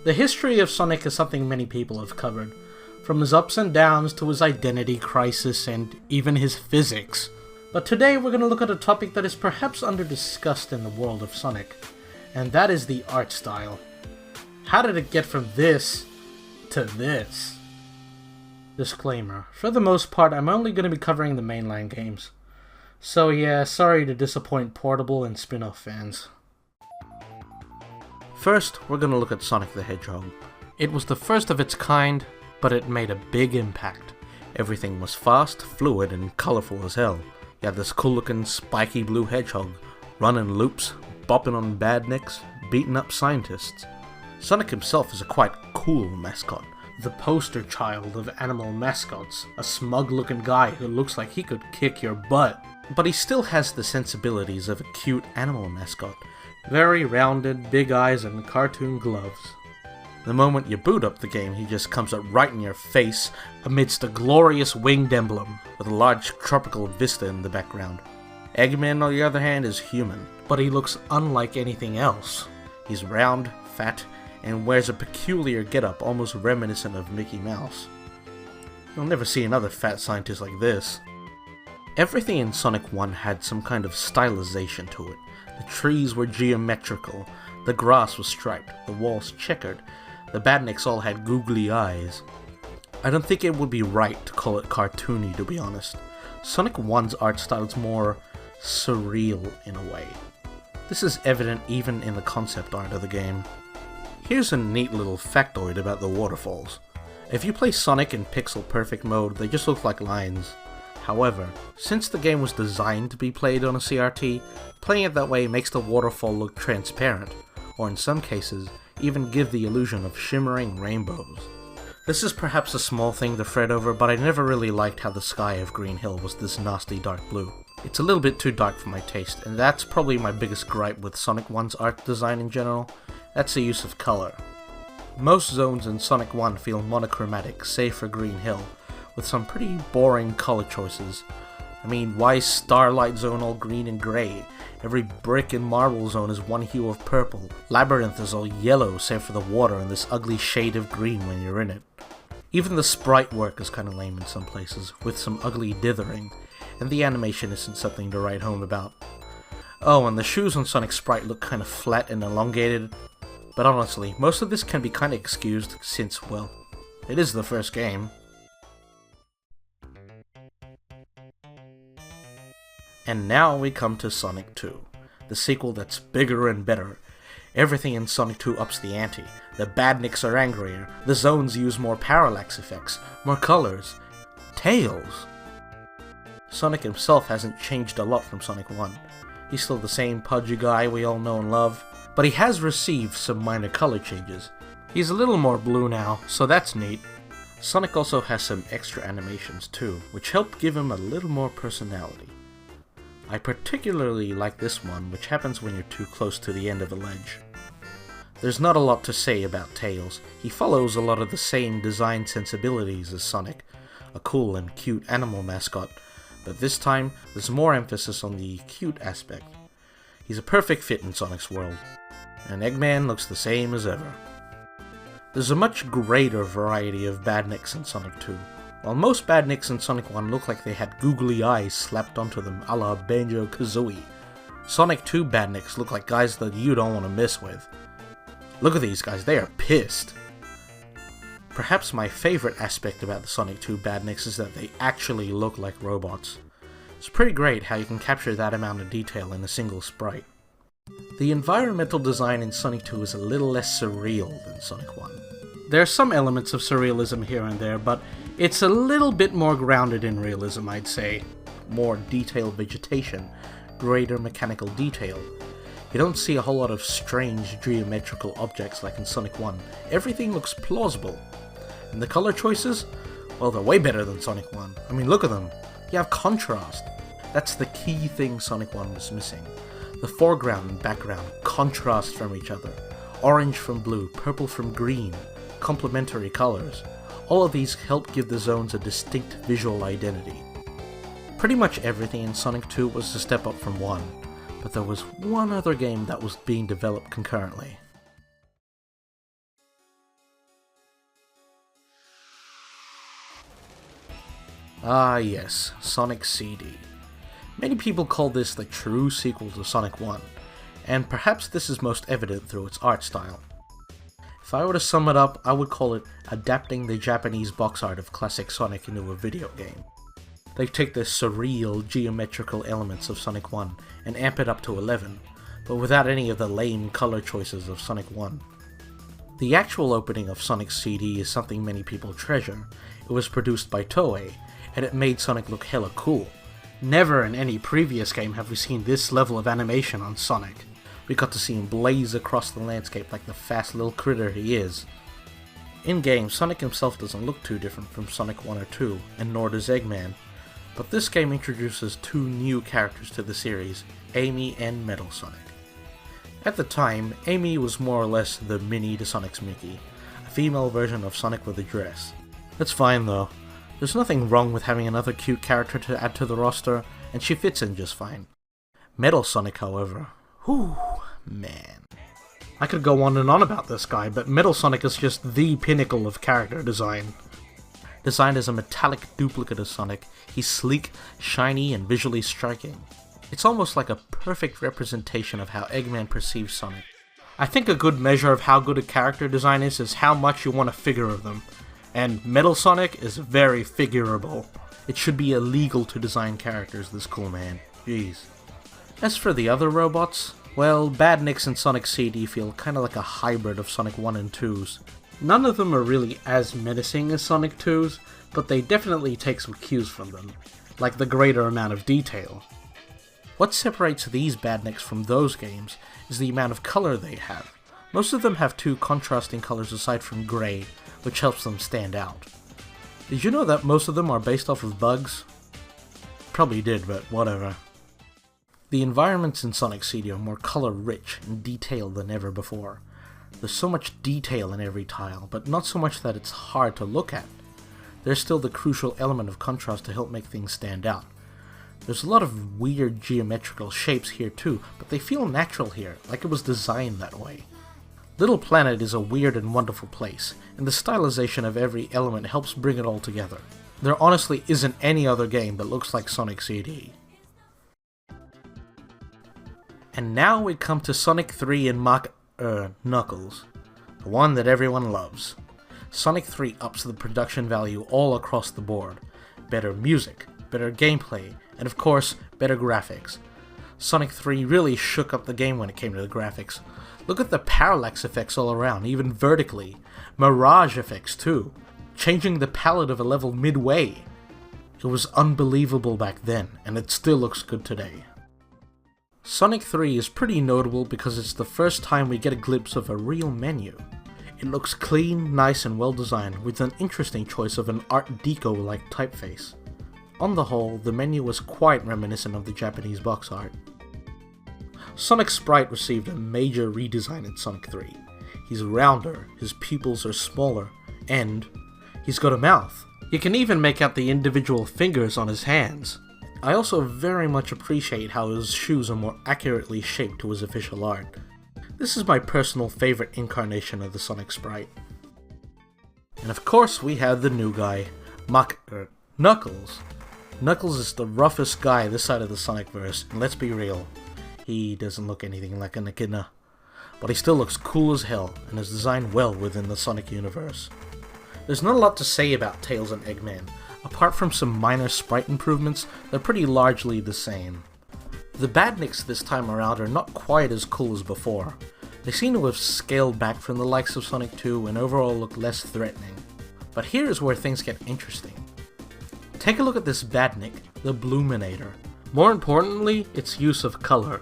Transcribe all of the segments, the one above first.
The history of Sonic is something many people have covered, from his ups and downs to his identity crisis and even his physics. But today we're going to look at a topic that is perhaps under-discussed in the world of Sonic, and that is the art style. How did it get from this to this? Disclaimer, for the most part I'm only going to be covering the mainline games. So yeah, sorry to disappoint Portable and spin-off fans. First, we're going to look at Sonic the Hedgehog. It was the first of its kind, but it made a big impact. Everything was fast, fluid, and colorful as hell. You had this cool looking spiky blue hedgehog, running loops, bopping on Badniks, beating up scientists. Sonic himself is a quite cool mascot. The poster child of animal mascots, a smug looking guy who looks like he could kick your butt. But he still has the sensibilities of a cute animal mascot. Very rounded, big eyes, and cartoon gloves. The moment you boot up the game, he just comes up right in your face amidst a glorious winged emblem with a large tropical vista in the background. Eggman, on the other hand, is human, but he looks unlike anything else. He's round, fat, and wears a peculiar getup almost reminiscent of Mickey Mouse. You'll never see another fat scientist like this. Everything in Sonic 1 had some kind of stylization to it. The trees were geometrical, the grass was striped, the walls checkered, the Badniks all had googly eyes. I don't think it would be right to call it cartoony, to be honest. Sonic 1's art style is more surreal in a way. This is evident even in the concept art of the game. Here's a neat little factoid about the waterfalls. If you play Sonic in pixel perfect mode, they just look like lines. However, since the game was designed to be played on a CRT, playing it that way makes the waterfall look transparent, or in some cases, even give the illusion of shimmering rainbows. This is perhaps a small thing to fret over, but I never really liked how the sky of Green Hill was this nasty dark blue. It's a little bit too dark for my taste, and that's probably my biggest gripe with Sonic 1's art design in general. That's the use of color. Most zones in Sonic 1 feel monochromatic, save for Green Hill, with some pretty boring color choices. I mean, why is Starlight Zone all green and grey? Every brick in Marble Zone is one hue of purple. Labyrinth is all yellow save for the water and this ugly shade of green when you're in it. Even the sprite work is kinda lame in some places, with some ugly dithering, and the animation isn't something to write home about. Oh, and the shoes on Sonic Sprite look kinda flat and elongated, but honestly, most of this can be kinda excused since, well, it is the first game. And now we come to Sonic 2, the sequel that's bigger and better. Everything in Sonic 2 ups the ante. The Badniks are angrier, the zones use more parallax effects, more colors, tails. Sonic himself hasn't changed a lot from Sonic 1. He's still the same pudgy guy we all know and love, but he has received some minor color changes. He's a little more blue now, so that's neat. Sonic also has some extra animations too, which help give him a little more personality. I particularly like this one, which happens when you're too close to the end of a ledge. There's not a lot to say about Tails. He follows a lot of the same design sensibilities as Sonic, a cool and cute animal mascot, but this time there's more emphasis on the cute aspect. He's a perfect fit in Sonic's world, and Eggman looks the same as ever. There's a much greater variety of Badniks in Sonic 2. While most Badniks in Sonic 1 look like they had googly eyes slapped onto them a la Banjo-Kazooie, Sonic 2 Badniks look like guys that you don't want to mess with. Look at these guys, they are pissed. Perhaps my favorite aspect about the Sonic 2 Badniks is that they actually look like robots. It's pretty great how you can capture that amount of detail in a single sprite. The environmental design in Sonic 2 is a little less surreal than Sonic 1. There are some elements of surrealism here and there, but it's a little bit more grounded in realism, I'd say. More detailed vegetation, greater mechanical detail. You don't see a whole lot of strange geometrical objects like in Sonic 1. Everything looks plausible. And the color choices? Well, they're way better than Sonic 1. I mean, look at them. You have contrast. That's the key thing Sonic 1 was missing. The foreground and background contrast from each other. Orange from blue, purple from green, complementary colors. All of these help give the zones a distinct visual identity. Pretty much everything in Sonic 2 was a step up from 1, but there was one other game that was being developed concurrently. Ah yes, Sonic CD. Many people call this the true sequel to Sonic 1, and perhaps this is most evident through its art style. If I were to sum it up, I would call it adapting the Japanese box art of classic Sonic into a video game. They take the surreal geometrical elements of Sonic 1 and amp it up to 11, but without any of the lame color choices of Sonic 1. The actual opening of Sonic CD is something many people treasure. It was produced by Toei, and it made Sonic look hella cool. Never in any previous game have we seen this level of animation on Sonic. We got to see him blaze across the landscape like the fast little critter he is. In-game, Sonic himself doesn't look too different from Sonic 1 or 2, and nor does Eggman. But this game introduces two new characters to the series, Amy and Metal Sonic. At the time, Amy was more or less the mini to Sonic's Mickey, a female version of Sonic with a dress. That's fine though. There's nothing wrong with having another cute character to add to the roster, and she fits in just fine. Metal Sonic, however, whew, man. I could go on and on about this guy, but Metal Sonic is just the pinnacle of character design. Designed as a metallic duplicate of Sonic, he's sleek, shiny, and visually striking. It's almost like a perfect representation of how Eggman perceives Sonic. I think a good measure of how good a character design is how much you want to figure of them. And Metal Sonic is very figurable. It should be illegal to design characters this cool, man. Jeez. As for the other robots, well, Badniks and Sonic CD feel kinda like a hybrid of Sonic 1 and 2's. None of them are really as menacing as Sonic 2's, but they definitely take some cues from them, like the greater amount of detail. What separates these Badniks from those games is the amount of color they have. Most of them have two contrasting colors aside from grey, which helps them stand out. Did you know that most of them are based off of bugs? Probably did, but whatever. The environments in Sonic CD are more color-rich and detailed than ever before. There's so much detail in every tile, but not so much that it's hard to look at. There's still the crucial element of contrast to help make things stand out. There's a lot of weird geometrical shapes here too, but they feel natural here, like it was designed that way. Little Planet is a weird and wonderful place, and the stylization of every element helps bring it all together. There honestly isn't any other game that looks like Sonic CD. And now we come to Sonic 3 and Knuckles, the one that everyone loves. Sonic 3 ups the production value all across the board. Better music, better gameplay, and of course, better graphics. Sonic 3 really shook up the game when it came to the graphics. Look at the parallax effects all around, even vertically. Mirage effects too, changing the palette of a level midway. It was unbelievable back then, and it still looks good today. Sonic 3 is pretty notable because it's the first time we get a glimpse of a real menu. It looks clean, nice, and well designed, with an interesting choice of an Art Deco-like typeface. On the whole, the menu was quite reminiscent of the Japanese box art. Sonic's sprite received a major redesign in Sonic 3. He's rounder, his pupils are smaller, and he's got a mouth. You can even make out the individual fingers on his hands. I also very much appreciate how his shoes are more accurately shaped to his official art. This is my personal favorite incarnation of the Sonic sprite. And of course we have the new guy, Knuckles. Knuckles is the roughest guy this side of the Sonicverse, and let's be real, he doesn't look anything like an echidna. But he still looks cool as hell, and is designed well within the Sonic universe. There's not a lot to say about Tails and Eggman. Apart from some minor sprite improvements, they're pretty largely the same. The Badniks this time around are not quite as cool as before. They seem to have scaled back from the likes of Sonic 2 and overall look less threatening. But here is where things get interesting. Take a look at this Badnik, the Bluminator. More importantly, its use of color.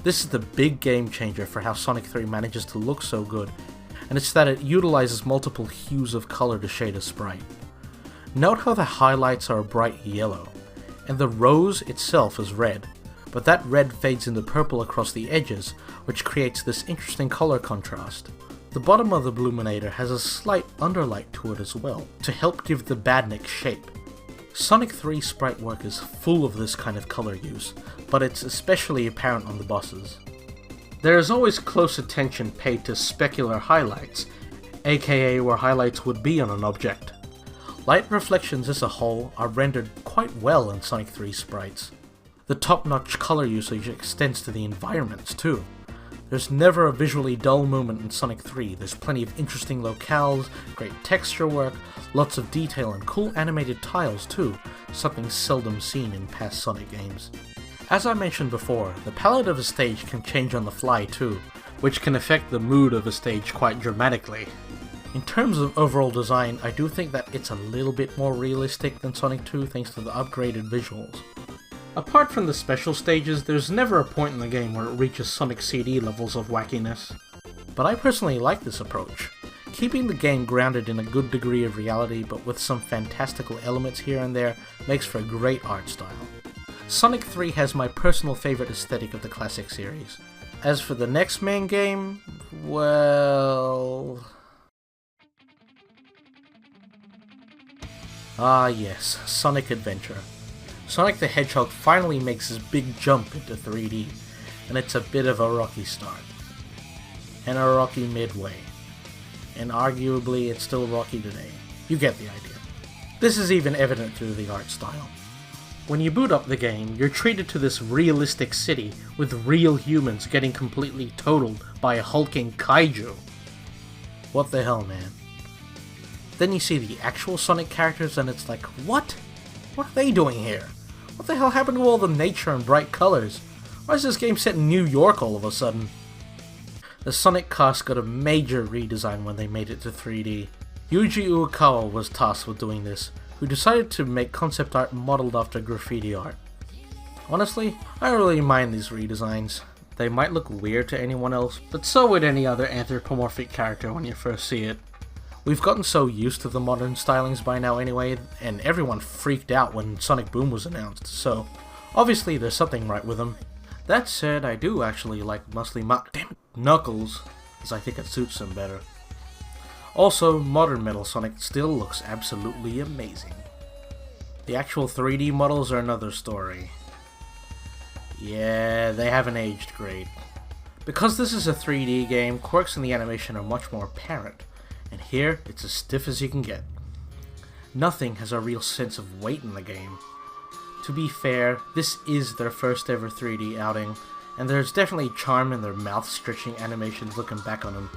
This is the big game changer for how Sonic 3 manages to look so good, and it's that it utilizes multiple hues of color to shade a sprite. Note how the highlights are a bright yellow, and the rose itself is red, but that red fades into purple across the edges, which creates this interesting color contrast. The bottom of the Bluminator has a slight underlight to it as well, to help give the Badnik shape. Sonic 3 sprite work is full of this kind of color use, but it's especially apparent on the bosses. There is always close attention paid to specular highlights, aka where highlights would be on an object. Light reflections as a whole are rendered quite well in Sonic 3 sprites. The top-notch color usage extends to the environments too. There's never a visually dull moment in Sonic 3, there's plenty of interesting locales, great texture work, lots of detail and cool animated tiles too, something seldom seen in past Sonic games. As I mentioned before, the palette of a stage can change on the fly too, which can affect the mood of a stage quite dramatically. In terms of overall design, I do think that it's a little bit more realistic than Sonic 2 thanks to the upgraded visuals. Apart from the special stages, there's never a point in the game where it reaches Sonic CD levels of wackiness. But I personally like this approach, keeping the game grounded in a good degree of reality but with some fantastical elements here and there makes for a great art style. Sonic 3 has my personal favourite aesthetic of the classic series. As for the next main game, well... ah yes, Sonic Adventure. Sonic the Hedgehog finally makes his big jump into 3D, and it's a bit of a rocky start. And a rocky midway. And arguably it's still rocky today. You get the idea. This is even evident through the art style. When you boot up the game, you're treated to this realistic city with real humans getting completely totaled by a hulking kaiju. What the hell, man? Then you see the actual Sonic characters and it's like, what? What are they doing here? What the hell happened to all the nature and bright colors? Why is this game set in New York all of a sudden? The Sonic cast got a major redesign when they made it to 3D. Yuji Uekawa was tasked with doing this, who decided to make concept art modeled after graffiti art. Honestly, I don't really mind these redesigns. They might look weird to anyone else, but so would any other anthropomorphic character when you first see it. We've gotten so used to the modern stylings by now anyway, and everyone freaked out when Sonic Boom was announced, so obviously there's something right with them. That said, I do actually like muscly Knuckles, as I think it suits him better. Also, modern Metal Sonic still looks absolutely amazing. The actual 3D models are another story. Yeah, they haven't aged great. Because this is a 3D game, quirks in the animation are much more apparent. And here, it's as stiff as you can get. Nothing has a real sense of weight in the game. To be fair, this is their first ever 3D outing, and there's definitely charm in their mouth-stretching animations looking back on them.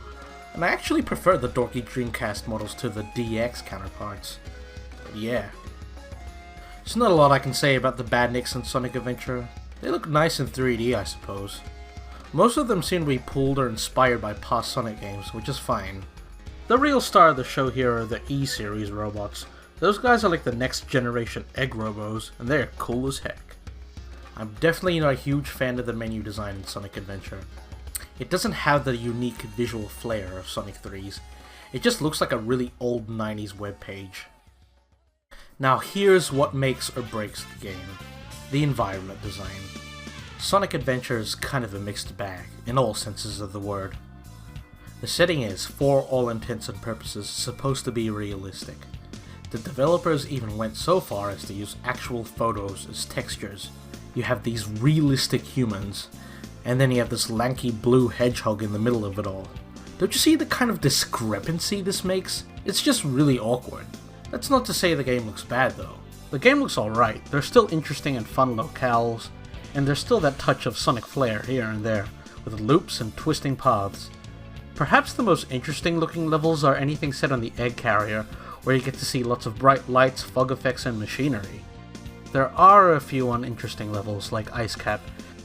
And I actually prefer the dorky Dreamcast models to the DX counterparts. But yeah. There's not a lot I can say about the Badniks in Sonic Adventure. They look nice in 3D, I suppose. Most of them seem to be pulled or inspired by past Sonic games, which is fine. The real star of the show here are the E-Series robots. Those guys are like the next generation Egg Robos, and they're cool as heck. I'm definitely not a huge fan of the menu design in Sonic Adventure. It doesn't have the unique visual flair of Sonic 3's. It just looks like a really old 90s webpage. Now here's what makes or breaks the game. The environment design. Sonic Adventure is kind of a mixed bag, in all senses of the word. The setting is, for all intents and purposes, supposed to be realistic. The developers even went so far as to use actual photos as textures. You have these realistic humans, and then you have this lanky blue hedgehog in the middle of it all. Don't you see the kind of discrepancy this makes? It's just really awkward. That's not to say the game looks bad though. The game looks alright, there's still interesting and fun locales, and there's still that touch of Sonic flair here and there, with loops and twisting paths. Perhaps the most interesting looking levels are anything set on the egg carrier, where you get to see lots of bright lights, fog effects, and machinery. There are a few uninteresting levels, like Ice Cap,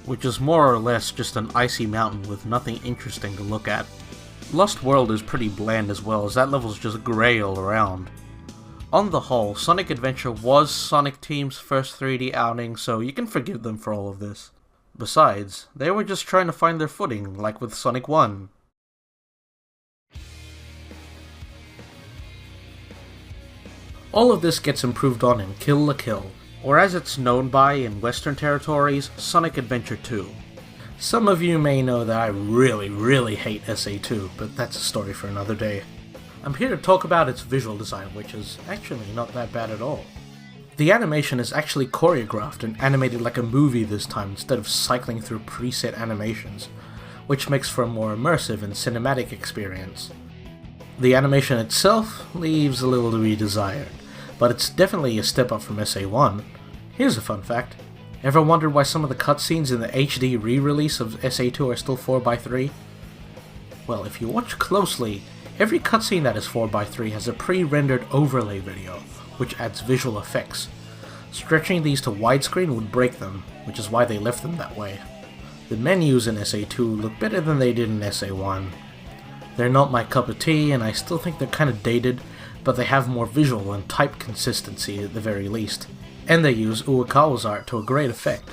which is more or less just an icy mountain with nothing interesting to look at. Lost World is pretty bland as well, as that level's just grey all around. On the whole, Sonic Adventure was Sonic Team's first 3D outing, so you can forgive them for all of this. Besides, they were just trying to find their footing, like with Sonic 1. All of this gets improved on in Kill la Kill, or as it's known by in Western territories, Sonic Adventure 2. Some of you may know that I really hate SA2, but that's a story for another day. I'm here to talk about its visual design, which is actually not that bad at all. The animation is actually choreographed and animated like a movie this time instead of cycling through preset animations, which makes for a more immersive and cinematic experience. The animation itself leaves a little to be desired, but it's definitely a step up from SA1. Here's a fun fact. Ever wondered why some of the cutscenes in the HD re-release of SA2 are still 4x3? Well, if you watch closely, every cutscene that is 4x3 has a pre-rendered overlay video, which adds visual effects. Stretching these to widescreen would break them, which is why they left them that way. The menus in SA2 look better than they did in SA1. They're not my cup of tea, and I still think they're kinda dated, but they have more visual and type consistency at the very least. And they use Uekawa's art to a great effect.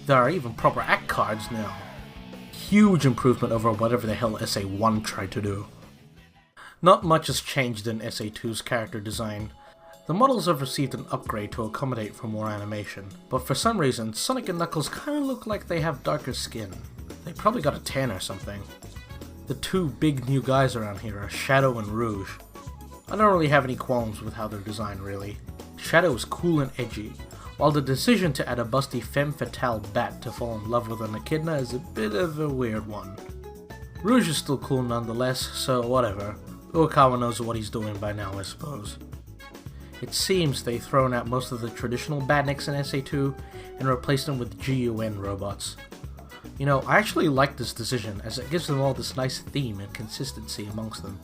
There are even proper act cards now. Huge improvement over whatever the hell SA1 tried to do. Not much has changed in SA2's character design. The models have received an upgrade to accommodate for more animation, but for some reason Sonic and Knuckles kinda look like they have darker skin. They probably got a tan or something. The two big new guys around here are Shadow and Rouge. I don't really have any qualms with how they're designed really. Shadow is cool and edgy, while the decision to add a busty femme fatale bat to fall in love with an echidna is a bit of a weird one. Rouge is still cool nonetheless, so whatever. Uekawa knows what he's doing by now, I suppose. It seems they've thrown out most of the traditional Badniks in SA2 and replaced them with GUN robots. You know, I actually like this decision as it gives them all this nice theme and consistency amongst them,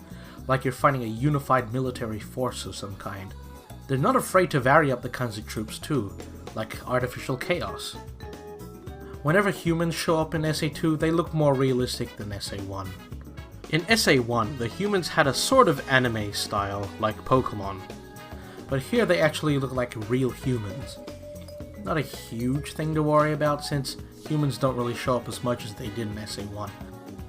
like you're fighting a unified military force of some kind. They're not afraid to vary up the kinds of troops too, like artificial chaos. Whenever humans show up in SA2, they look more realistic than SA1. In SA1, the humans had a sort of anime style, like Pokemon, but here they actually look like real humans. Not a huge thing to worry about since humans don't really show up as much as they did in SA1.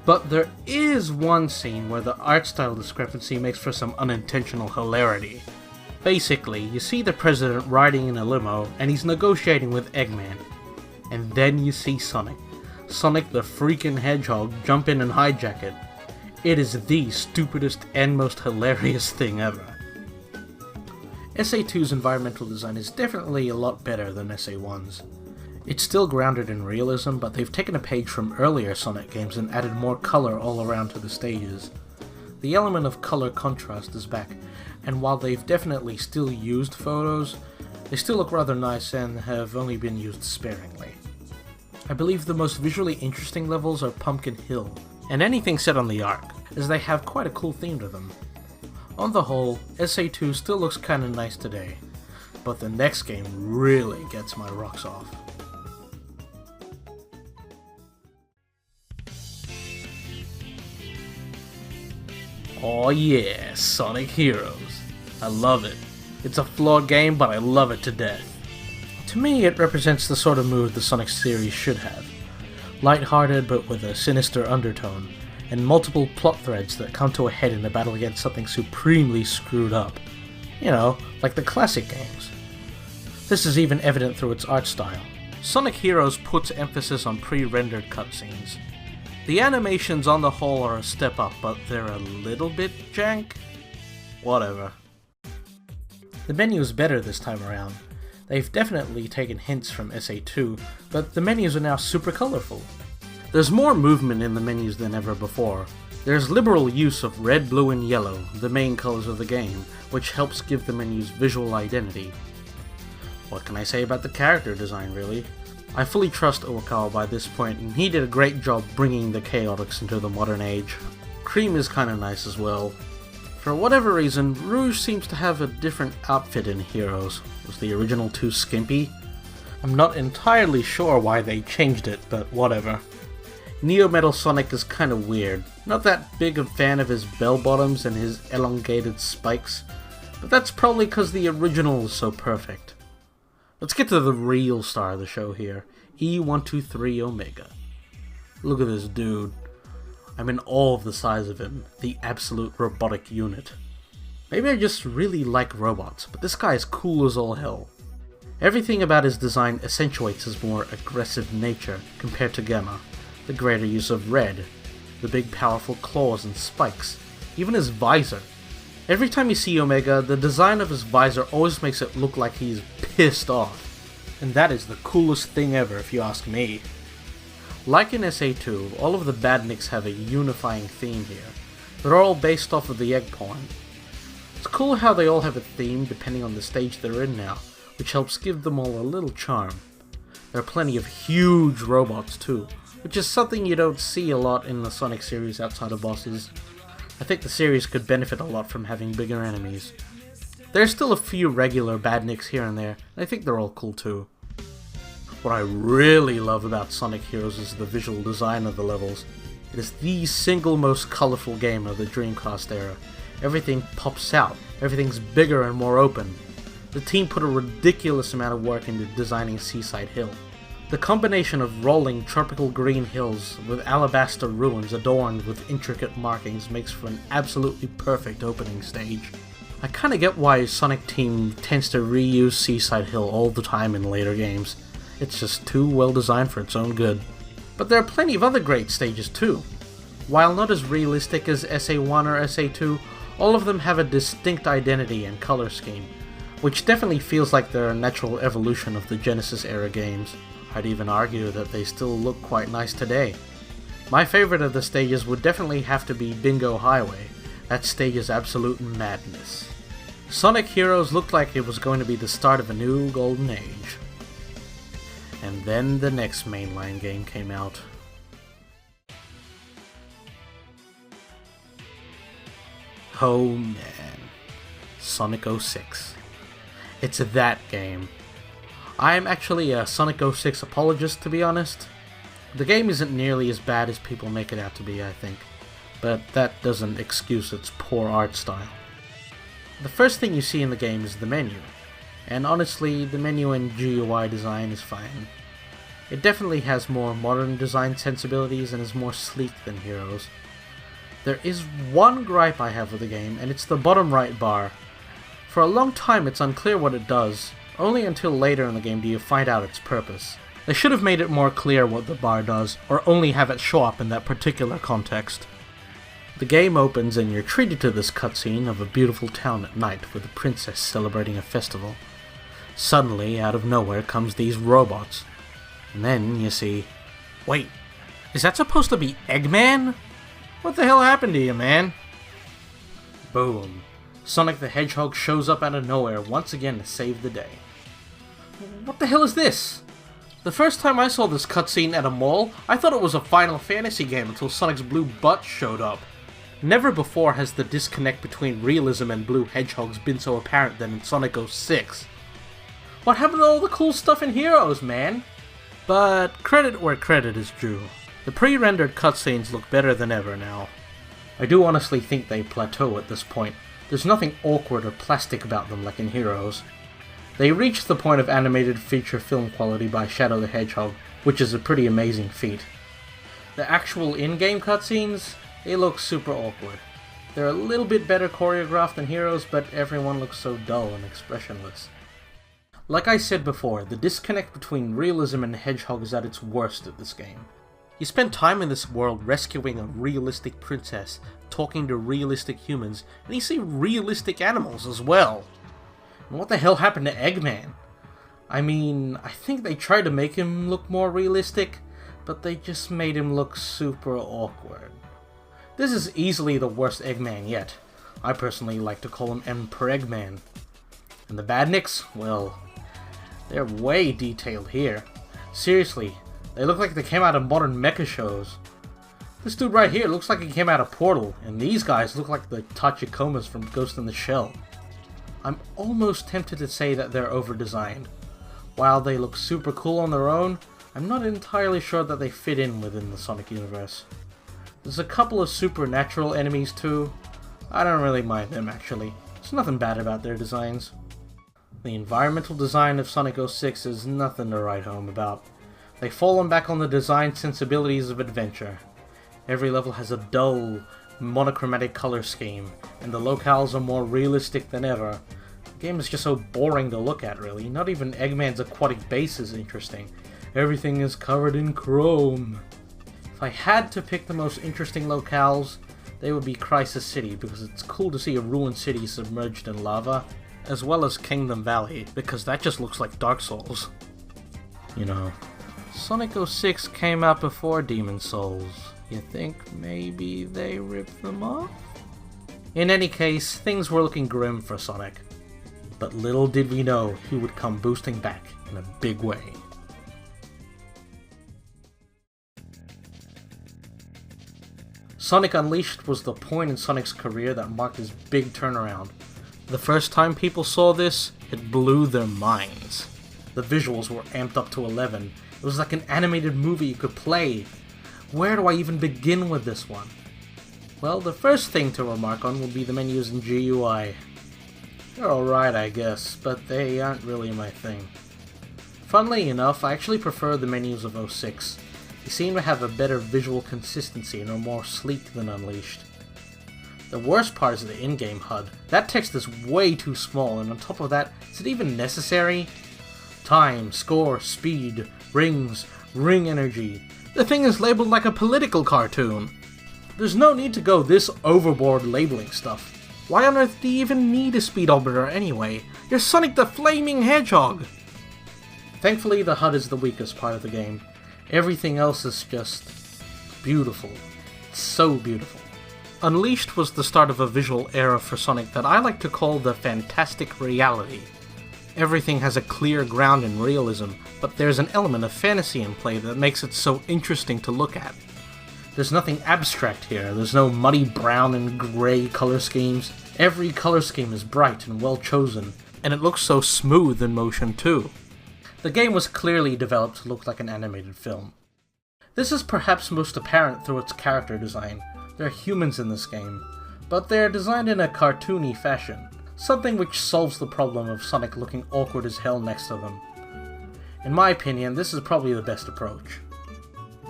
But there is one scene where the art style discrepancy makes for some unintentional hilarity. Basically, you see the president riding in a limo and he's negotiating with Eggman. And then you see Sonic. Sonic the freaking Hedgehog jump in and hijack it. It is the stupidest and most hilarious thing ever. SA2's environmental design is definitely a lot better than SA1's. It's still grounded in realism, but they've taken a page from earlier Sonic games and added more color all around to the stages. The element of color contrast is back, and while they've definitely still used photos, they still look rather nice and have only been used sparingly. I believe the most visually interesting levels are Pumpkin Hill, and anything set on the Ark, as they have quite a cool theme to them. On the whole, SA2 still looks kinda nice today, but the next game really gets my rocks off. Oh yeah, Sonic Heroes. I love it. It's a flawed game, but I love it to death. To me, it represents the sort of mood the Sonic series should have. Light-hearted, but with a sinister undertone, and multiple plot threads that come to a head in a battle against something supremely screwed up. You know, like the classic games. This is even evident through its art style. Sonic Heroes puts emphasis on pre-rendered cutscenes. The animations on the whole are a step up, but they're a little bit jank. Whatever. The menu is better this time around. They've definitely taken hints from SA2, but the menus are now super colorful. There's more movement in the menus than ever before. There's liberal use of red, blue, and yellow, the main colors of the game, which helps give the menus visual identity. What can I say about the character design, really? I fully trust Uekawa by this point, and he did a great job bringing the chaotics into the modern age. Cream is kinda nice as well. For whatever reason, Rouge seems to have a different outfit in Heroes. Was the original too skimpy? I'm not entirely sure why they changed it, but whatever. Neo Metal Sonic is kinda weird. Not that big a fan of his bell bottoms and his elongated spikes, but that's probably because the original is so perfect. Let's get to the real star of the show here, E123 Omega. Look at this dude. I'm in awe of the size of him, the absolute robotic unit. Maybe I just really like robots, but this guy is cool as all hell. Everything about his design accentuates his more aggressive nature compared to Gamma. The greater use of red, the big powerful claws and spikes, even his visor. Every time you see Omega, the design of his visor always makes it look like he's pissed off. And that is the coolest thing ever if you ask me. Like in SA2, all of the Badniks have a unifying theme here. They're all based off of the egg point. It's cool how they all have a theme depending on the stage they're in now, which helps give them all a little charm. There are plenty of huge robots too, which is something you don't see a lot in the Sonic series outside of bosses. I think the series could benefit a lot from having bigger enemies. There's still a few regular Badniks here and there, and I think they're all cool too. What I really love about Sonic Heroes is the visual design of the levels. It is the single most colorful game of the Dreamcast era. Everything pops out, everything's bigger and more open. The team put a ridiculous amount of work into designing Seaside Hill. The combination of rolling tropical green hills with alabaster ruins adorned with intricate markings makes for an absolutely perfect opening stage. I kinda get why Sonic Team tends to reuse Seaside Hill all the time in later games. It's just too well designed for its own good. But there are plenty of other great stages too. While not as realistic as SA1 or SA2, all of them have a distinct identity and color scheme, which definitely feels like they're a natural evolution of the Genesis era games. I'd even argue that they still look quite nice today. My favorite of the stages would definitely have to be Bingo Highway. That stage is absolute madness. Sonic Heroes looked like it was going to be the start of a new golden age. And then the next mainline game came out. Oh man, Sonic 06. It's that game. I am actually a Sonic 06 apologist, to be honest. The game isn't nearly as bad as people make it out to be, I think, but that doesn't excuse its poor art style. The first thing you see in the game is the menu, and honestly, the menu and GUI design is fine. It definitely has more modern design sensibilities and is more sleek than Heroes. There is one gripe I have with the game, and it's the bottom right bar. For a long time it's unclear what it does, only until later in the game do you find out its purpose. They should have made it more clear what the bar does, or only have it show up in that particular context. The game opens and you're treated to this cutscene of a beautiful town at night with a princess celebrating a festival. Suddenly, out of nowhere, comes these robots. And then you see... Wait, is that supposed to be Eggman? What the hell happened to you, man? Boom. Sonic the Hedgehog shows up out of nowhere once again to save the day. What the hell is this? The first time I saw this cutscene at a mall, I thought it was a Final Fantasy game until Sonic's blue butt showed up. Never before has the disconnect between realism and blue hedgehogs been so apparent than in Sonic 06. What happened to all the cool stuff in Heroes, man? But credit where credit is due. The pre-rendered cutscenes look better than ever now. I do honestly think they plateau at this point. There's nothing awkward or plastic about them like in Heroes. They reach the point of animated feature film quality by Shadow the Hedgehog, which is a pretty amazing feat. The actual in-game cutscenes, they look super awkward. They're a little bit better choreographed than Heroes, but everyone looks so dull and expressionless. Like I said before, the disconnect between realism and Hedgehog is at its worst at this game. You spend time in this world rescuing a realistic princess, talking to realistic humans, and you see realistic animals as well. And what the hell happened to Eggman? I mean, I think they tried to make him look more realistic, but they just made him look super awkward. This is easily the worst Eggman yet. I personally like to call him Emperor Eggman. And the Badniks? Well, they're way detailed here. Seriously, they look like they came out of modern mecha shows. This dude right here looks like he came out of Portal, and these guys look like the Tachikomas from Ghost in the Shell. I'm almost tempted to say that they're over-designed. While they look super cool on their own, I'm not entirely sure that they fit in within the Sonic universe. There's a couple of supernatural enemies too. I don't really mind them actually. There's nothing bad about their designs. The environmental design of Sonic 06 is nothing to write home about. They've fallen back on the design sensibilities of adventure. Every level has a dull, monochromatic color scheme, and the locales are more realistic than ever. The game is just so boring to look at, really. Not even Eggman's aquatic base is interesting. Everything is covered in chrome. If I had to pick the most interesting locales, they would be Crisis City, because it's cool to see a ruined city submerged in lava, as well as Kingdom Valley, because that just looks like Dark Souls. You know, Sonic 06 came out before Demon Souls. You think maybe they ripped them off? In any case, things were looking grim for Sonic. but little did we know he would come boosting back in a big way. Sonic Unleashed was the point in Sonic's career that marked his big turnaround. The first time people saw this, it blew their minds. The visuals were amped up to 11. It was like an animated movie you could play. Where do I even begin with this one? Well, the first thing to remark on will be the menus in GUI. They're alright, I guess, but they aren't really my thing. Funnily enough, I actually prefer the menus of 06. They seem to have a better visual consistency and are more sleek than Unleashed. The worst part is the in-game HUD. That text is way too small, and on top of that, is it even necessary? Time, score, speed, rings, ring energy. The thing is labeled like a political cartoon. There's no need to go this overboard labeling stuff. Why on earth do you even need a speedometer anyway? You're Sonic the Flaming Hedgehog! Thankfully, the HUD is the weakest part of the game. Everything else is just beautiful. It's so beautiful. Unleashed was the start of a visual era for Sonic that I like to call the fantastic reality. Everything has a clear ground in realism, but there's an element of fantasy in play that makes it so interesting to look at. There's nothing abstract here, there's no muddy brown and grey color schemes. Every color scheme is bright and well chosen, and it looks so smooth in motion too. The game was clearly developed to look like an animated film. This is perhaps most apparent through its character design. There are humans in this game, but they're designed in a cartoony fashion, something which solves the problem of Sonic looking awkward as hell next to them. In my opinion, this is probably the best approach.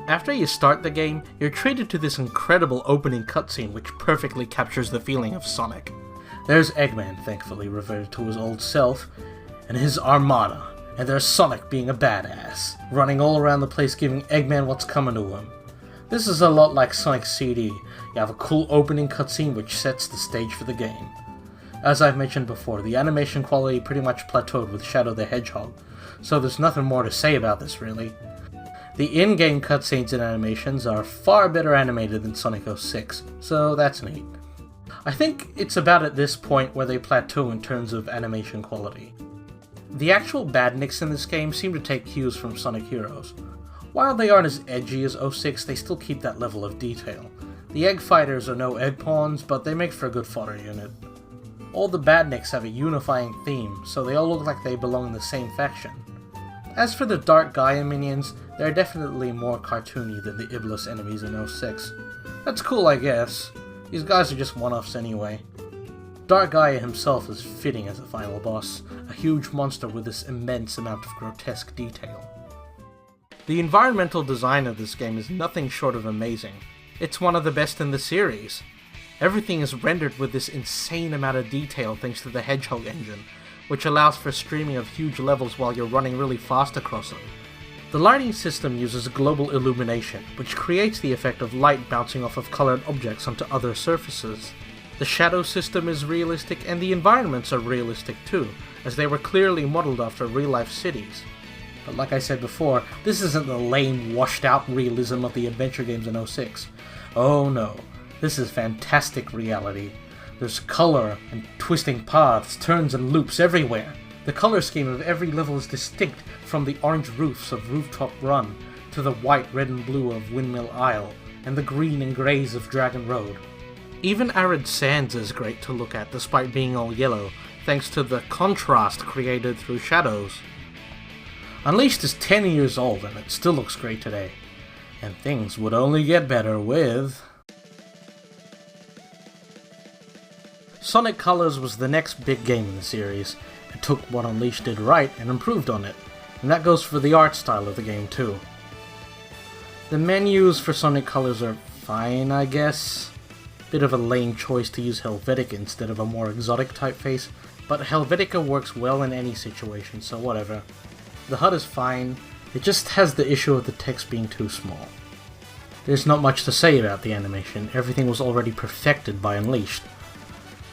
After you start the game, you're treated to this incredible opening cutscene which perfectly captures the feeling of Sonic. There's Eggman, thankfully reverted to his old self, and his Armada. And there's Sonic being a badass, running all around the place giving Eggman what's coming to him. This is a lot like Sonic CD. You have a cool opening cutscene which sets the stage for the game. As I've mentioned before, the animation quality pretty much plateaued with Shadow the Hedgehog, so there's nothing more to say about this really. The in-game cutscenes and animations are far better animated than Sonic 06, so that's neat. I think it's about at this point where they plateau in terms of animation quality. The actual Badniks in this game seem to take cues from Sonic Heroes. While they aren't as edgy as 06, they still keep that level of detail. The Egg Fighters are no egg pawns, but they make for a good fodder unit. All the Badniks have a unifying theme, so they all look like they belong in the same faction. As for the Dark Gaia minions, they're definitely more cartoony than the Iblis enemies in 06. That's cool, I guess. These guys are just one-offs anyway. Dark Gaia himself is fitting as a final boss, a huge monster with this immense amount of grotesque detail. The environmental design of this game is nothing short of amazing. It's one of the best in the series. Everything is rendered with this insane amount of detail thanks to the Hedgehog engine, which allows for streaming of huge levels while you're running really fast across them. The lighting system uses global illumination, which creates the effect of light bouncing off of colored objects onto other surfaces. The shadow system is realistic, and the environments are realistic too, as they were clearly modeled after real-life cities. But like I said before, this isn't the lame, washed-out realism of the adventure games in 06. Oh no, this is fantastic reality. There's color and twisting paths, turns and loops everywhere. The color scheme of every level is distinct, from the orange roofs of Rooftop Run, to the white, red and blue of Windmill Isle, and the green and greys of Dragon Road. Even Arid Sands is great to look at despite being all yellow, thanks to the contrast created through shadows. Unleashed is 10 years old and it still looks great today. And things would only get better with... Sonic Colors was the next big game in the series. It took what Unleashed did right and improved on it, and that goes for the art style of the game too. The menus for Sonic Colors are fine, I guess. Bit of a lame choice to use Helvetica instead of a more exotic typeface, but Helvetica works well in any situation, so whatever. The HUD is fine, it just has the issue of the text being too small. There's not much to say about the animation, everything was already perfected by Unleashed.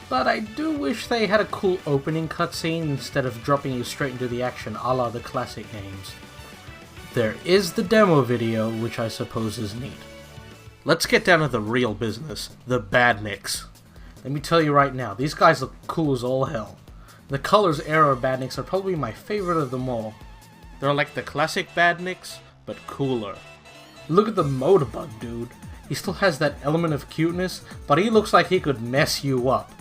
But I do wish they had a cool opening cutscene instead of dropping you straight into the action a la the classic games. There is the demo video, which I suppose is neat. Let's get down to the real business, the Badniks. Let me tell you right now, these guys look cool as all hell. The Colors era Badniks are probably my favorite of them all. They're like the classic Badniks, but cooler. Look at the Motorbug dude. He still has that element of cuteness, but he looks like he could mess you up.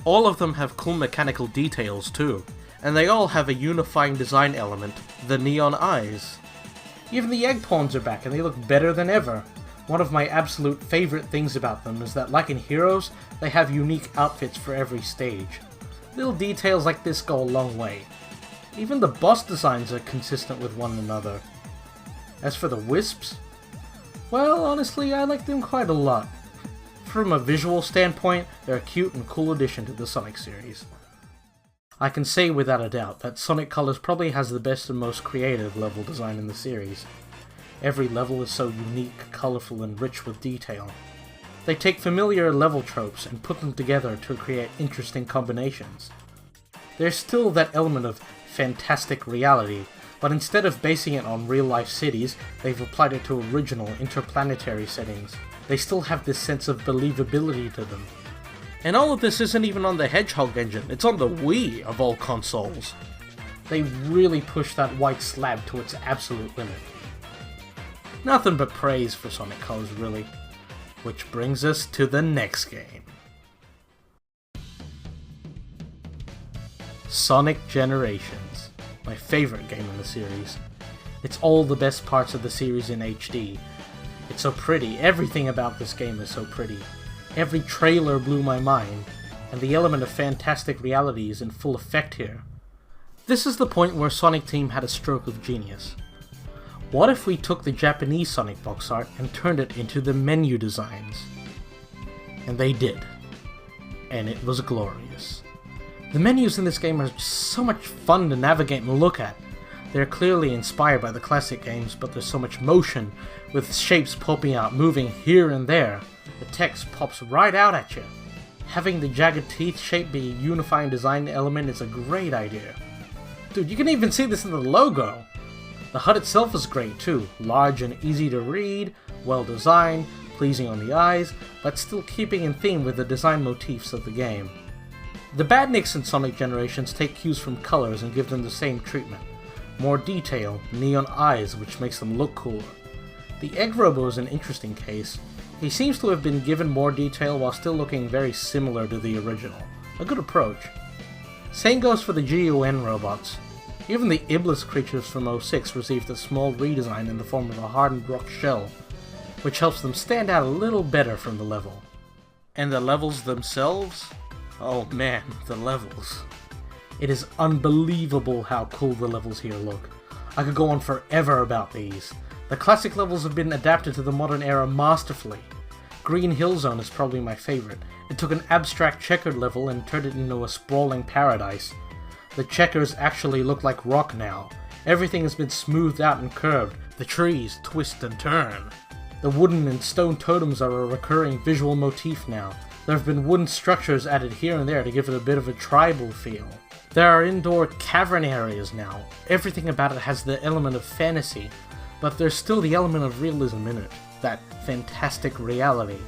All of them have cool mechanical details too, and they all have a unifying design element, the neon eyes. Even the egg pawns are back and they look better than ever. One of my absolute favorite things about them is that, like in Heroes, they have unique outfits for every stage. Little details like this go a long way. Even the boss designs are consistent with one another. As for the Wisps, well, honestly, I like them quite a lot. From a visual standpoint, they're a cute and cool addition to the Sonic series. I can say without a doubt that Sonic Colors probably has the best and most creative level design in the series. Every level is so unique, colorful, and rich with detail. They take familiar level tropes and put them together to create interesting combinations. There's still that element of fantastic reality, but instead of basing it on real-life cities, they've applied it to original interplanetary settings. They still have this sense of believability to them. And all of this isn't even on the Hedgehog engine, it's on the Wii of all consoles. They really push that white slab to its absolute limit. Nothing but praise for Sonic Colors, really. Which brings us to the next game. Sonic Generations, my favorite game in the series. It's all the best parts of the series in HD. It's so pretty, everything about this game is so pretty. Every trailer blew my mind, and the element of fantastic reality is in full effect here. This is the point where Sonic Team had a stroke of genius. What if we took the Japanese Sonic box art and turned it into the menu designs? And they did. And it was glorious. The menus in this game are so much fun to navigate and look at. They're clearly inspired by the classic games, but there's so much motion, with shapes popping out, moving here and there. The text pops right out at you. Having the jagged teeth shape be a unifying design element is a great idea. Dude, you can even see this in the logo! The HUD itself is great too, large and easy to read, well designed, pleasing on the eyes, but still keeping in theme with the design motifs of the game. The Badniks in Sonic Generations take cues from Colors and give them the same treatment. More detail, neon eyes, which makes them look cooler. The Egg Robo is an interesting case. He seems to have been given more detail while still looking very similar to the original. A good approach. Same goes for the GUN robots. Even the Iblis creatures from 06 received a small redesign in the form of a hardened rock shell, which helps them stand out a little better from the level. And the levels themselves? Oh man, the levels. It is unbelievable how cool the levels here look. I could go on forever about these. The classic levels have been adapted to the modern era masterfully. Green Hill Zone is probably my favorite. It took an abstract checkered level and turned it into a sprawling paradise. The checkers actually look like rock now. Everything has been smoothed out and curved. The trees twist and turn. The wooden and stone totems are a recurring visual motif now. There have been wooden structures added here and there to give it a bit of a tribal feel. There are indoor cavern areas now. Everything about it has the element of fantasy, but there's still the element of realism in it. That fantastic reality.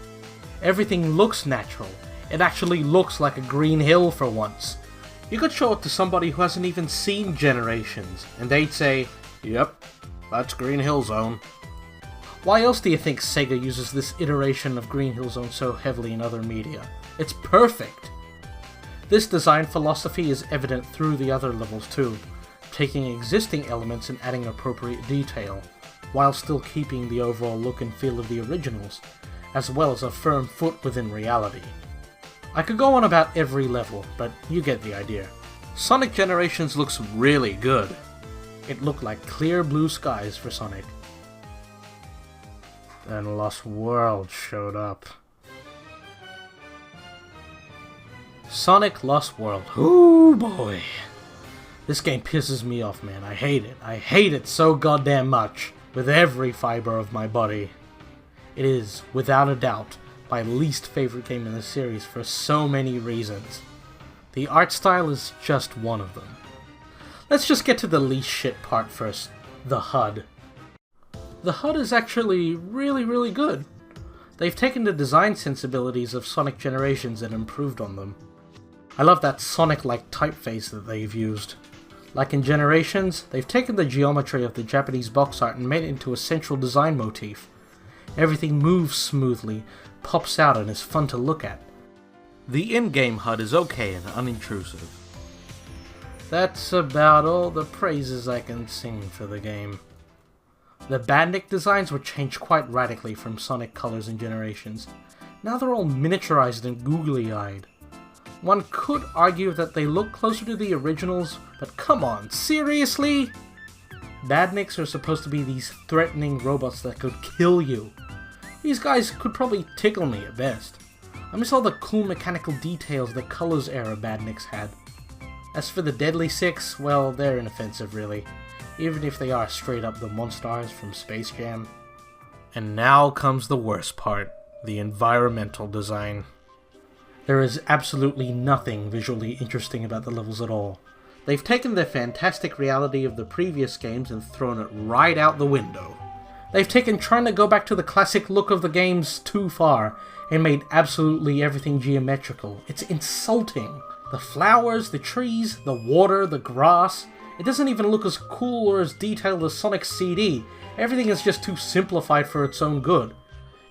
Everything looks natural. It actually looks like a green hill for once. You could show it to somebody who hasn't even seen Generations, and they'd say, "Yep, that's Green Hill Zone." Why else do you think Sega uses this iteration of Green Hill Zone so heavily in other media? It's perfect! This design philosophy is evident through the other levels too, taking existing elements and adding appropriate detail, while still keeping the overall look and feel of the originals, as well as a firm foot within reality. I could go on about every level, but you get the idea. Sonic Generations looks really good. It looked like clear blue skies for Sonic. Then Lost World showed up. Sonic Lost World. Ooh boy. This game pisses me off, man. I hate it. I hate it so goddamn much. With every fiber of my body. It is, without a doubt, my least favorite game in the series for so many reasons. The art style is just one of them. Let's just get to the least shit part first. The HUD. The HUD is actually really good. They've taken the design sensibilities of Sonic Generations and improved on them. I love that Sonic-like typeface that they've used. Like in Generations, they've taken the geometry of the Japanese box art and made it into a central design motif. Everything moves smoothly, pops out, and is fun to look at. The in-game HUD is okay and unintrusive. That's about all the praises I can sing for the game. The Badnik designs were changed quite radically from Sonic colors in Generations. Now they're all miniaturized and googly-eyed. One could argue that they look closer to the originals, but come on, seriously? Badniks are supposed to be these threatening robots that could kill you. These guys could probably tickle me at best. I miss all the cool mechanical details the Colors era Badniks had. As for the Deadly Six, well, they're inoffensive really, even if they are straight up the Monstars from Space Jam. And now comes the worst part, the environmental design. There is absolutely nothing visually interesting about the levels at all. They've taken the fantastic reality of the previous games and thrown it right out the window. They've taken trying to go back to the classic look of the games too far, and made absolutely everything geometrical. It's insulting. The flowers, the trees, the water, the grass. It doesn't even look as cool or as detailed as Sonic's CD. Everything is just too simplified for its own good.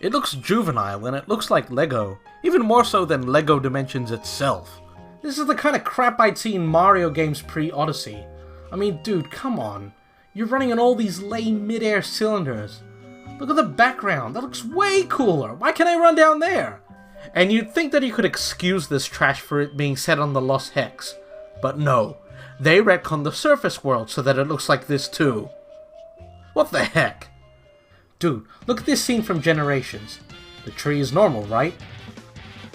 It looks juvenile and it looks like Lego, even more so than Lego Dimensions itself. This is the kind of crap I'd see in Mario games pre-Odyssey. I mean, dude, come on. You're running on all these lame mid-air cylinders. Look at the background, that looks way cooler. Why can't I run down there? And you'd think that you could excuse this trash for it being set on the Lost Hex. But no, they retconned the surface world so that it looks like this too. What the heck? Dude, look at this scene from Generations. The tree is normal, right?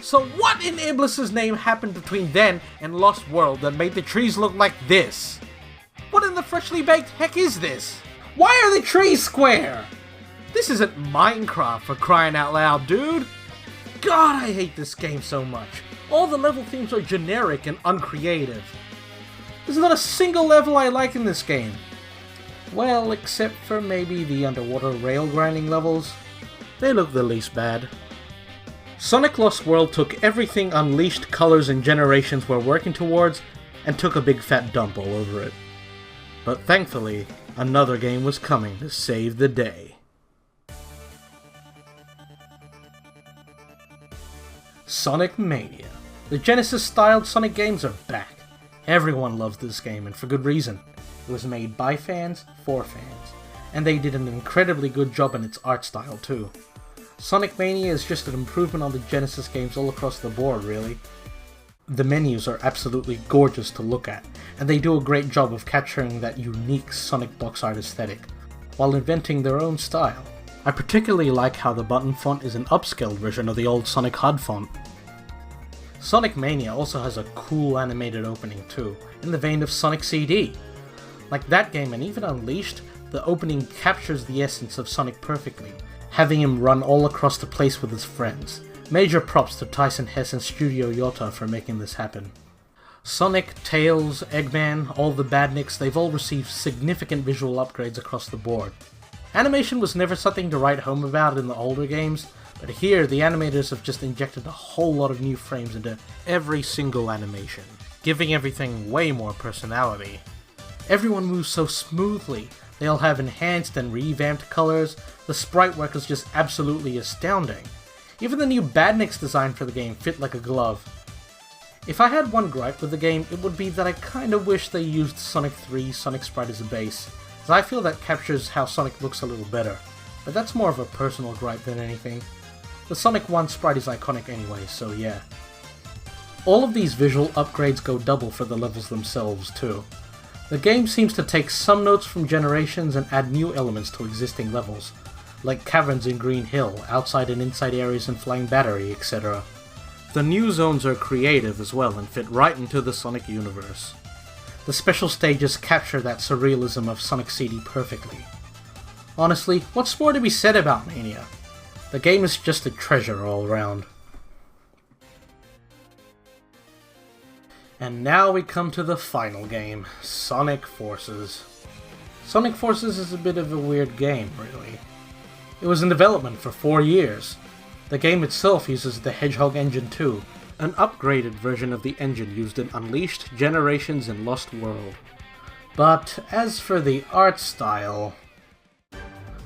So what in Iblis's name happened between then and Lost World that made the trees look like this? What in the freshly baked heck is this? Why are the trees square? This isn't Minecraft for crying out loud, dude! God, I hate this game so much. All the level themes are generic and uncreative. There's not a single level I like in this game. Well, except for maybe the underwater rail grinding levels. They look the least bad. Sonic Lost World took everything Unleashed, Colors, and Generations were working towards and took a big fat dump all over it. But thankfully, another game was coming to save the day. Sonic Mania. The Genesis-styled Sonic games are back. Everyone loves this game, and for good reason. It was made by fans, for fans, and they did an incredibly good job in its art style too. Sonic Mania is just an improvement on the Genesis games all across the board, really. The menus are absolutely gorgeous to look at, and they do a great job of capturing that unique Sonic box art aesthetic, while inventing their own style. I particularly like how the button font is an upscaled version of the old Sonic HUD font. Sonic Mania also has a cool animated opening too, in the vein of Sonic CD. Like that game and even Unleashed, the opening captures the essence of Sonic perfectly, having him run all across the place with his friends. Major props to Tyson Hess and Studio Yota for making this happen. Sonic, Tails, Eggman, all the Badniks, they've all received significant visual upgrades across the board. Animation was never something to write home about in the older games, but here the animators have just injected a whole lot of new frames into every single animation, giving everything way more personality. Everyone moves so smoothly, they all have enhanced and revamped colors, the sprite work is just absolutely astounding. Even the new Badniks design for the game fit like a glove. If I had one gripe with the game, it would be that I kinda wish they used Sonic 3's Sonic sprite as a base, as I feel that captures how Sonic looks a little better, but that's more of a personal gripe than anything. The Sonic 1 sprite is iconic anyway, so yeah. All of these visual upgrades go double for the levels themselves too. The game seems to take some notes from Generations and add new elements to existing levels, like caverns in Green Hill, outside and inside areas in Flying Battery, etc. The new zones are creative as well and fit right into the Sonic universe. The special stages capture that surrealism of Sonic CD perfectly. Honestly, what's more to be said about Mania? The game is just a treasure all around. And now we come to the final game, Sonic Forces. Sonic Forces is a bit of a weird game, really. It was in development for 4 years. The game itself uses the Hedgehog engine too, an upgraded version of the engine used in Unleashed, Generations, and Lost World. But as for the art style...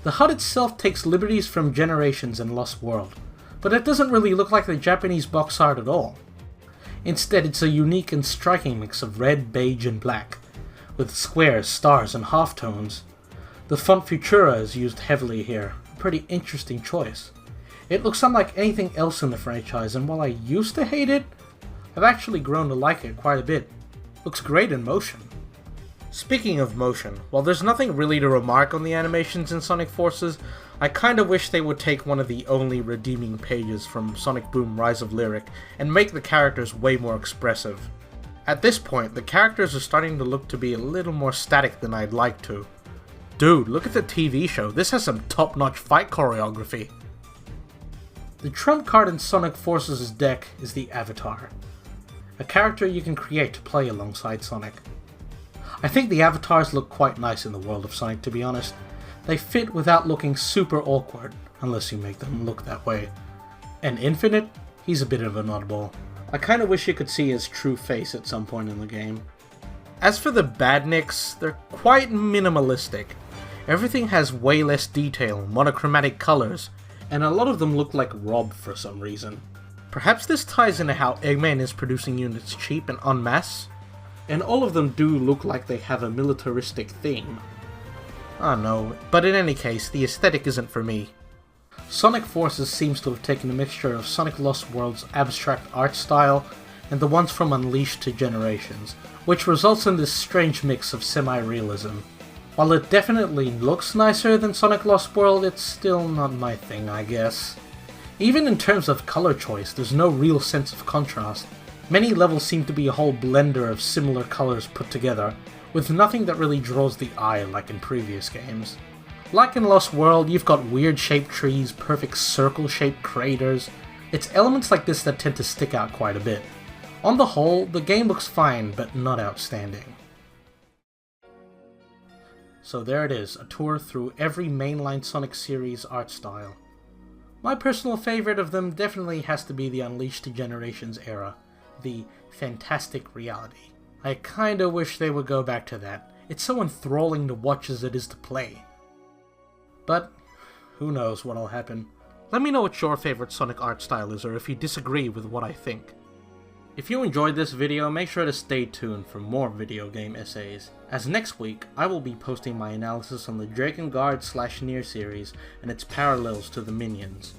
The HUD itself takes liberties from Generations and Lost World, but it doesn't really look like the Japanese box art at all. Instead, it's a unique and striking mix of red, beige, and black, with squares, stars, and halftones. The font Futura is used heavily here, a pretty interesting choice. It looks unlike anything else in the franchise, and while I used to hate it, I've actually grown to like it quite a bit. Looks great in motion. Speaking of motion, while there's nothing really to remark on the animations in Sonic Forces, I kinda wish they would take one of the only redeeming pages from Sonic Boom Rise of Lyric and make the characters way more expressive. At this point, the characters are starting to look to be a little more static than I'd like to. Dude, look at the TV show, this has some top-notch fight choreography. The trump card in Sonic Forces' deck is the Avatar, a character you can create to play alongside Sonic. I think the avatars look quite nice in the world of Sonic, to be honest. They fit without looking super awkward, unless you make them look that way. And Infinite? He's a bit of an oddball. I kinda wish you could see his true face at some point in the game. As for the Badniks, they're quite minimalistic. Everything has way less detail, monochromatic colors, and a lot of them look like Rob for some reason. Perhaps this ties into how Eggman is producing units cheap and en masse? And all of them do look like they have a militaristic theme. I know, but in any case, the aesthetic isn't for me. Sonic Forces seems to have taken a mixture of Sonic Lost World's abstract art style and the ones from Unleashed to Generations, which results in this strange mix of semi-realism. While it definitely looks nicer than Sonic Lost World, it's still not my thing, I guess. Even in terms of color choice, there's no real sense of contrast. Many levels seem to be a whole blender of similar colors put together, with nothing that really draws the eye like in previous games. Like in Lost World, you've got weird shaped trees, perfect circle-shaped craters. It's elements like this that tend to stick out quite a bit. On the whole, the game looks fine, but not outstanding. So there it is, a tour through every mainline Sonic series art style. My personal favorite of them definitely has to be the Unleashed to Generations era. The fantastic reality. I kinda wish they would go back to that. It's so enthralling to watch as it is to play. But, who knows what'll happen. Let me know what your favorite Sonic art style is, or if you disagree with what I think. If you enjoyed this video, make sure to stay tuned for more video game essays, as next week I will be posting my analysis on the Drakengard/Nier series and its parallels to the Minions.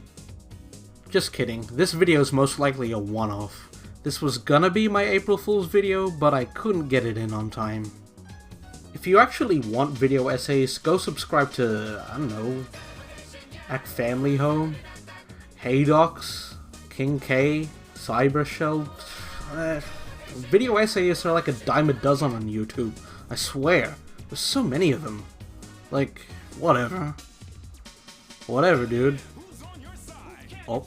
Just kidding, this video is most likely a one-off. This was gonna be my April Fool's video, but I couldn't get it in on time. If you actually want video essays, go subscribe to, I don't know, Akfamilyhome, Haedox, KingK, Cybershell. Video essays are like a dime a dozen on YouTube, I swear. There's so many of them. Like, whatever. Whatever, dude. Oh.